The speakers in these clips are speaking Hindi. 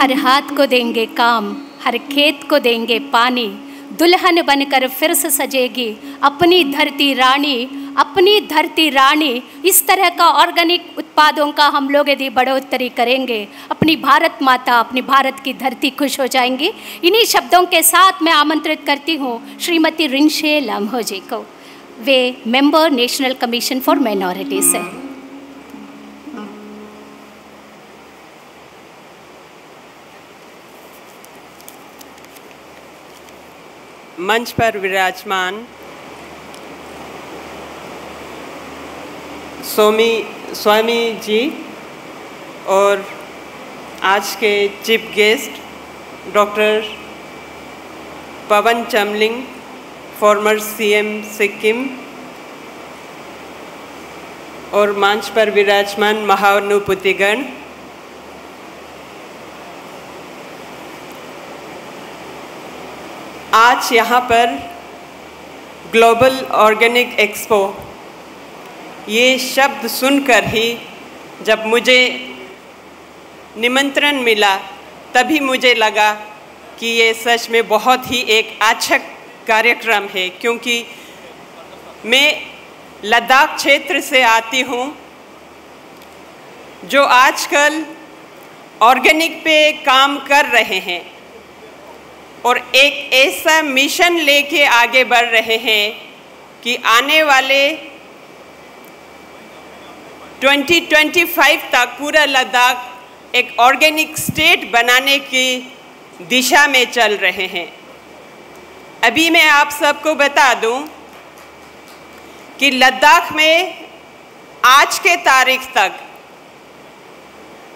हर हाथ को देंगे काम, हर खेत को देंगे पानी, दुल्हन बनकर फिर से सजेगी अपनी धरती रानी, अपनी धरती रानी। इस तरह का ऑर्गेनिक उत्पादों का हम लोग यदि बढ़ोतरी करेंगे, अपनी भारत माता, अपनी भारत की धरती खुश हो जाएंगी। इन्हीं शब्दों के साथ मैं आमंत्रित करती हूँ श्रीमती रिंशे लम्हो जी को। They member National Commission for Minorities हैं। मंच पर विराजमान स्वामी जी और आज के chief guest doctor Pawan Chamling, former CM Sikkim, और मंच पर विराजमान महानुपूतिगण, आज यहाँ पर ग्लोबल ऑर्गेनिक एक्सपो, ये शब्द सुनकर ही जब मुझे निमंत्रण मिला तभी मुझे लगा कि ये सच में बहुत ही एक अच्छा कार्यक्रम है, क्योंकि मैं लद्दाख क्षेत्र से आती हूँ जो आजकल ऑर्गेनिक पे काम कर रहे हैं और एक ऐसा मिशन लेके आगे बढ़ रहे हैं कि आने वाले 2025 तक पूरा लद्दाख एक ऑर्गेनिक स्टेट बनाने की दिशा में चल रहे हैं। अभी मैं आप सबको बता दूं कि लद्दाख में आज के तारीख तक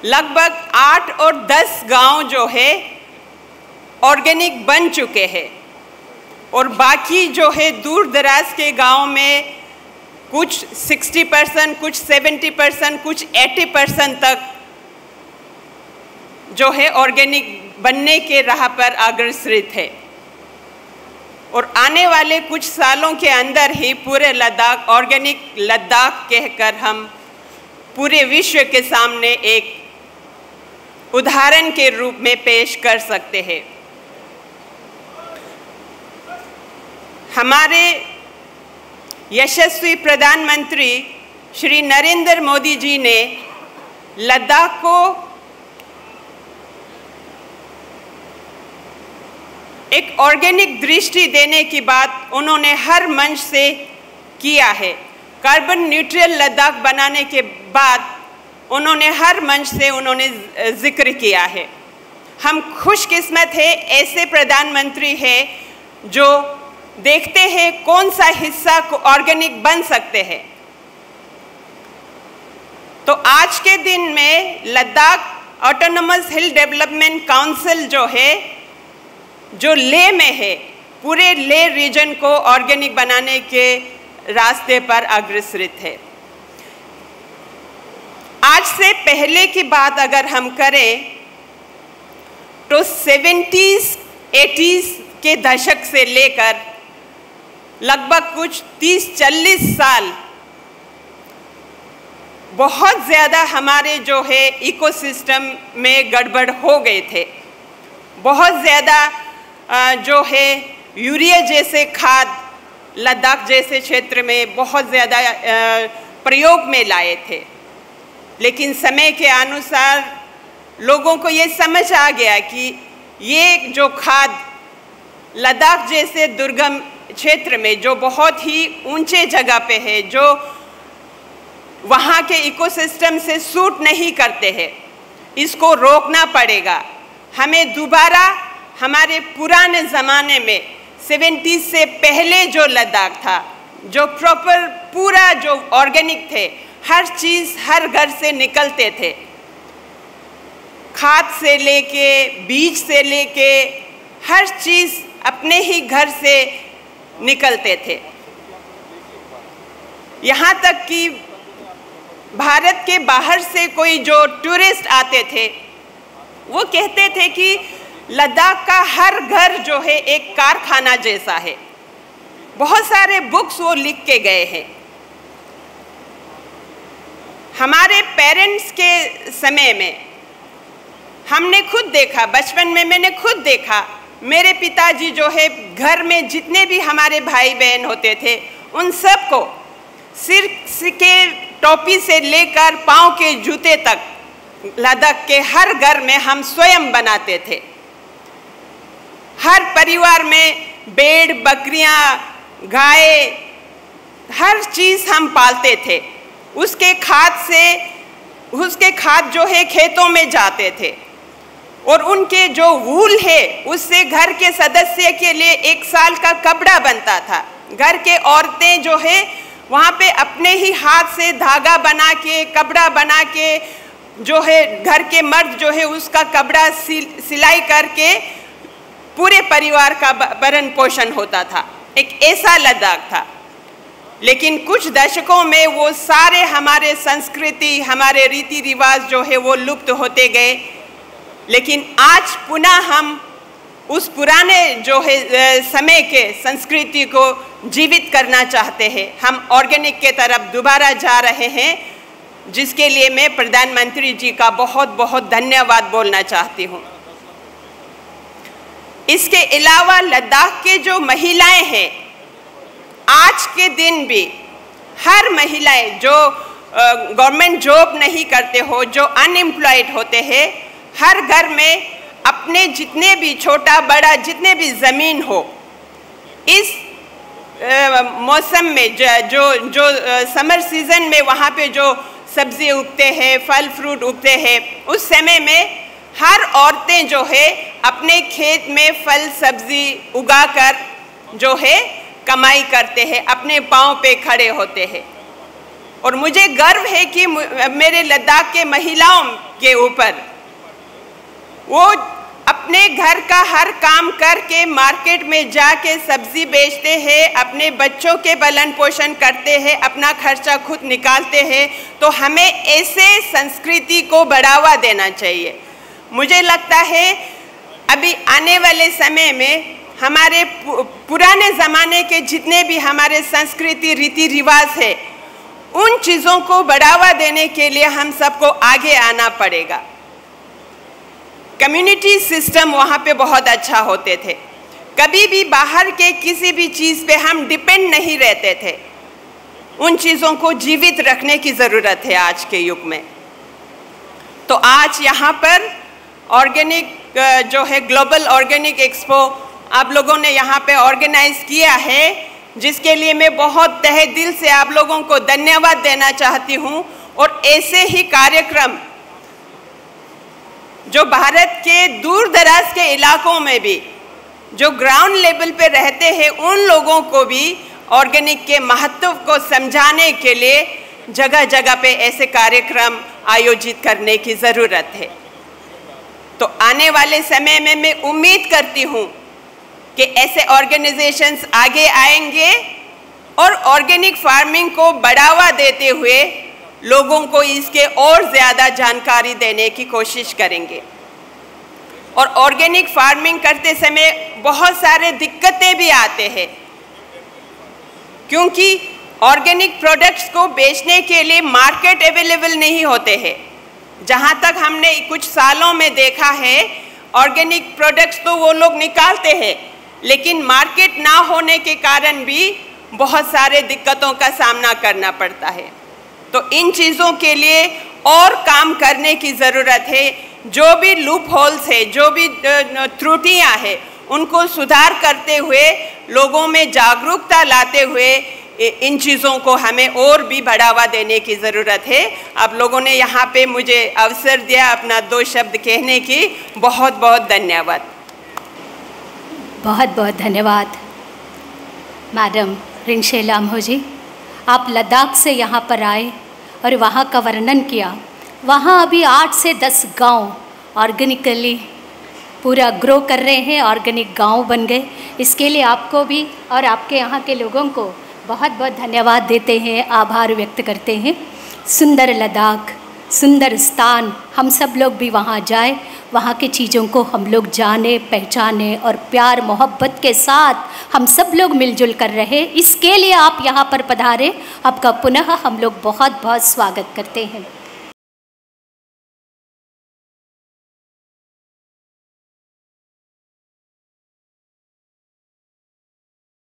लगभग 8 और 10 गांव जो है ऑर्गेनिक बन चुके हैं, और बाकी जो है दूर दराज के गांव में कुछ 60%, कुछ 70%, कुछ 80% तक जो है ऑर्गेनिक बनने के राह पर अग्रसर है। और आने वाले कुछ सालों के अंदर ही पूरे लद्दाख ऑर्गेनिक लद्दाख कहकर हम पूरे विश्व के सामने एक उदाहरण के रूप में पेश कर सकते हैं। हमारे यशस्वी प्रधानमंत्री श्री नरेंद्र मोदी जी ने लद्दाख को एक ऑर्गेनिक दृष्टि देने की बात उन्होंने हर मंच से किया है। कार्बन न्यूट्रल लद्दाख बनाने के बाद उन्होंने हर मंच से उन्होंने जिक्र किया है। हम खुशकिस्मत है ऐसे प्रधानमंत्री हैं जो देखते हैं कौन सा हिस्सा को ऑर्गेनिक बन सकते हैं। तो आज के दिन में लद्दाख ऑटोनोमस हिल डेवलपमेंट काउंसिल जो है, जो लेह में है, पूरे लेह रीजन को ऑर्गेनिक बनाने के रास्ते पर अग्रसर है। आज से पहले की बात अगर हम करें तो 70s 80s के दशक से लेकर लगभग कुछ 30-40 साल बहुत ज़्यादा हमारे जो है इकोसिस्टम में गड़बड़ हो गए थे। बहुत ज़्यादा जो है यूरिया जैसे खाद लद्दाख जैसे क्षेत्र में बहुत ज़्यादा प्रयोग में लाए थे, लेकिन समय के अनुसार लोगों को ये समझ आ गया कि ये जो खाद लद्दाख जैसे दुर्गम क्षेत्र में जो बहुत ही ऊंचे जगह पे है, जो वहाँ के इकोसिस्टम से सूट नहीं करते हैं, इसको रोकना पड़ेगा। हमें दोबारा हमारे पुराने ज़माने में 70s से पहले जो लद्दाख था, जो प्रॉपर पूरा जो ऑर्गेनिक थे, हर चीज़ हर घर से निकलते थे, खाद से लेके बीज से लेके हर चीज़ अपने ही घर से निकलते थे। यहाँ तक कि भारत के बाहर से कोई जो टूरिस्ट आते थे वो कहते थे कि लद्दाख का हर घर जो है एक कारखाना जैसा है। बहुत सारे बुक्स वो लिख के गए हैं। हमारे पेरेंट्स के समय में हमने खुद देखा, बचपन में मैंने खुद देखा, मेरे पिताजी जो है घर में जितने भी हमारे भाई बहन होते थे उन सबको सिर के टोपी से लेकर पाँव के जूते तक लद्दाख के हर घर में हम स्वयं बनाते थे। हर परिवार में भेड़, बकरियां, गाय, हर चीज़ हम पालते थे। उसके खाद जो है खेतों में जाते थे और उनके जो वूल है उससे घर के सदस्य के लिए 1 साल का कपड़ा बनता था। घर के औरतें जो है वहाँ पे अपने ही हाथ से धागा बना के, कपड़ा बना के जो है, घर के मर्द जो है उसका कपड़ा सिलाई करके पूरे परिवार का भरण पोषण होता था। एक ऐसा लद्दाख था। लेकिन कुछ दशकों में वो सारे हमारे संस्कृति, हमारे रीति रिवाज जो है वो लुप्त होते गए। लेकिन आज पुनः हम उस पुराने जो है समय के संस्कृति को जीवित करना चाहते हैं। हम ऑर्गेनिक के तरफ दोबारा जा रहे हैं, जिसके लिए मैं प्रधानमंत्री जी का बहुत बहुत धन्यवाद बोलना चाहती हूँ। इसके अलावा लद्दाख के जो महिलाएं हैं, आज के दिन भी हर महिलाएं जो गवर्नमेंट जॉब नहीं करते हो, जो अनएम्प्लॉयड होते हैं, हर घर में अपने जितने भी छोटा बड़ा जितने भी ज़मीन हो, इस मौसम में जो समर सीज़न में वहाँ पे जो सब्ज़ी उगते हैं, फल फ्रूट उगते हैं, उस समय में हर औरतें जो है अपने खेत में फल सब्ज़ी उगाकर जो है कमाई करते हैं, अपने पाँव पे खड़े होते हैं। और मुझे गर्व है कि मेरे लद्दाख के महिलाओं के ऊपर वो अपने घर का हर काम करके मार्केट में जाके सब्जी बेचते हैं, अपने बच्चों के भरण पोषण करते हैं, अपना खर्चा खुद निकालते हैं। तो हमें ऐसे संस्कृति को बढ़ावा देना चाहिए। मुझे लगता है अभी आने वाले समय में हमारे पुराने ज़माने के जितने भी हमारे संस्कृति रीति रिवाज है, उन चीज़ों को बढ़ावा देने के लिए हम सबको आगे आना पड़ेगा। कम्युनिटी सिस्टम वहाँ पे बहुत अच्छा होते थे। कभी भी बाहर के किसी भी चीज़ पे हम डिपेंड नहीं रहते थे। उन चीज़ों को जीवित रखने की ज़रूरत है आज के युग में। तो आज यहाँ पर ऑर्गेनिक जो है ग्लोबल ऑर्गेनिक एक्सपो आप लोगों ने यहाँ पे ऑर्गेनाइज किया है, जिसके लिए मैं बहुत तहे दिल से आप लोगों को धन्यवाद देना चाहती हूँ। और ऐसे ही कार्यक्रम जो भारत के दूर दराज के इलाकों में भी जो ग्राउंड लेवल पे रहते हैं, उन लोगों को भी ऑर्गेनिक के महत्व को समझाने के लिए जगह जगह पे ऐसे कार्यक्रम आयोजित करने की ज़रूरत है। तो आने वाले समय में मैं उम्मीद करती हूँ कि ऐसे ऑर्गेनाइजेशंस आगे आएंगे और ऑर्गेनिक फार्मिंग को बढ़ावा देते हुए लोगों को इसके और ज़्यादा जानकारी देने की कोशिश करेंगे। और ऑर्गेनिक फार्मिंग करते समय बहुत सारे दिक्कतें भी आते हैं, क्योंकि ऑर्गेनिक प्रोडक्ट्स को बेचने के लिए मार्केट अवेलेबल नहीं होते हैं। जहाँ तक हमने कुछ सालों में देखा है, ऑर्गेनिक प्रोडक्ट्स तो वो लोग निकालते हैं, लेकिन मार्केट ना होने के कारण भी बहुत सारे दिक्कतों का सामना करना पड़ता है। तो इन चीज़ों के लिए और काम करने की ज़रूरत है। जो भी लूप होल्स है, जो भी त्रुटियां हैं, उनको सुधार करते हुए, लोगों में जागरूकता लाते हुए इन चीज़ों को हमें और भी बढ़ावा देने की ज़रूरत है। आप लोगों ने यहाँ पे मुझे अवसर दिया अपना 2 शब्द कहने की। बहुत बहुत धन्यवाद। बहुत बहुत धन्यवाद मैडम रिंगशे लाम्हो जी। आप लद्दाख से यहाँ पर आए और वहाँ का वर्णन किया। वहाँ अभी 8 से 10 गांव ऑर्गेनिकली पूरा ग्रो कर रहे हैं, ऑर्गेनिक गांव बन गए। इसके लिए आपको भी और आपके यहाँ के लोगों को बहुत बहुत धन्यवाद देते हैं, आभार व्यक्त करते हैं। सुंदर लद्दाख, सुंदर स्थान, हम सब लोग भी वहाँ जाए, वहाँ की चीज़ों को हम लोग जाने, पहचाने और प्यार मोहब्बत के साथ हम सब लोग मिलजुल कर रहे। इसके लिए आप यहाँ पर पधारे, आपका पुनः हम लोग बहुत बहुत स्वागत करते हैं।